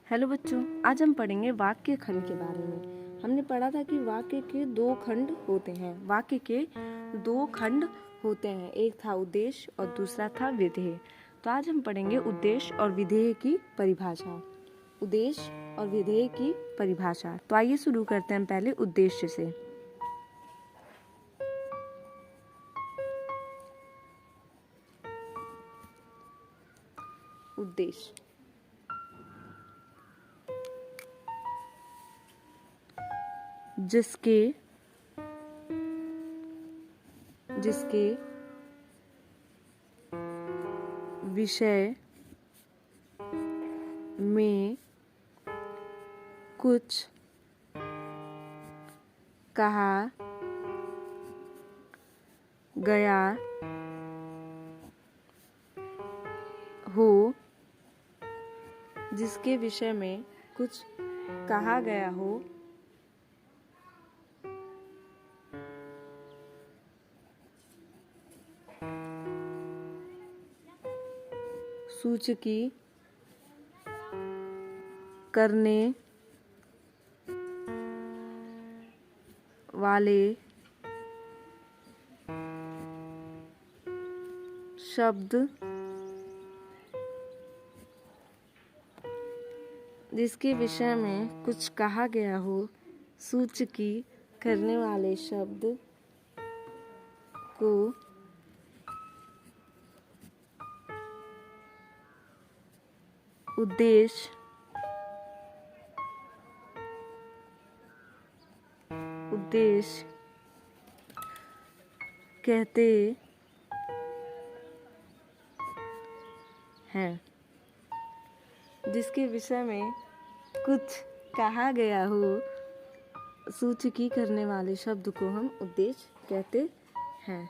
Hello बच्चों, आज हम पढ़ेंगे वाक्य खंड के बारे में। हमने पढ़ा था कि वाक्य के दो खंड होते हैं। वाक्य के दो खंड होते हैं, एक था उद्देश्य और दूसरा था विधेय। तो आज हम पढ़ेंगे उद्देश्य और विधेय की परिभाषा। उद्देश्य और विधेय की परिभाषा। तो आइए शुरू करते हैं पहले उद्देश्य से। उद्देश्य जिसके विषय में कुछ कहा गया हो, जिसके विषय में कुछ कहा गया हो, सूचकी करने वाले शब्द जिसके विषय में कुछ कहा गया हो, सूचकी करने वाले शब्द को उद्देश्य कहते हैं। जिसके विषय में कुछ कहा गया हो, सूचकी करने वाले शब्द को हम उद्देश्य कहते हैं।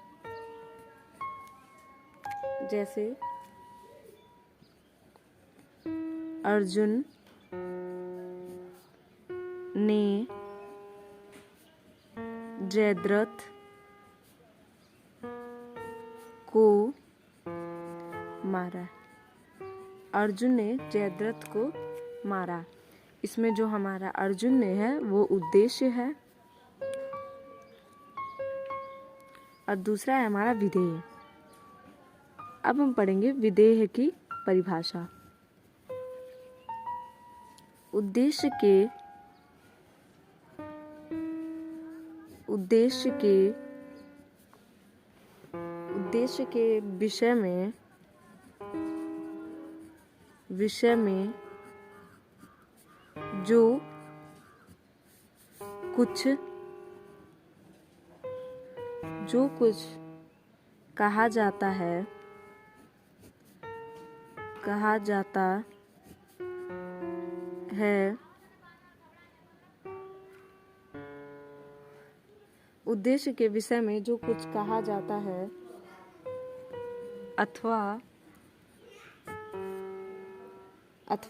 जैसे अर्जुन ने जयद्रथ को मारा। अर्जुन ने जयद्रथ को मारा। इसमें जो हमारा अर्जुन ने है वो उद्देश्य है और दूसरा है हमारा विधेय। अब हम पढ़ेंगे विधेय की परिभाषा। उद्देश्य के विषय में जो कुछ कहा जाता है उद्देश्य के विषय में जो कुछ कहा जाता है अथवा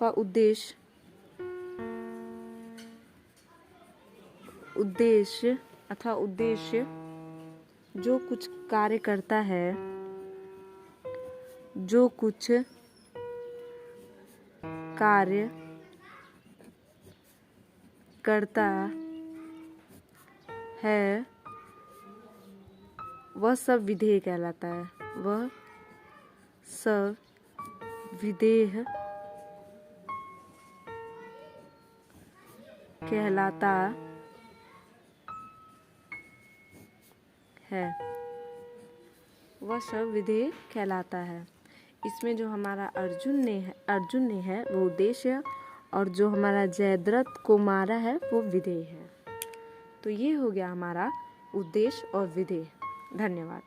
उद्देश्य जो कुछ कार्य करता है, वह सब विधेय कहलाता है। वह सब विधेय कहलाता है। वह सब विधेय कहलाता है। इसमें जो हमारा अर्जुन ने है वो उद्देश्य और जो हमारा जयद्रथ को मारा है वो विधेय है। तो ये हो गया हमारा उद्देश्य और विधेय। धन्यवाद।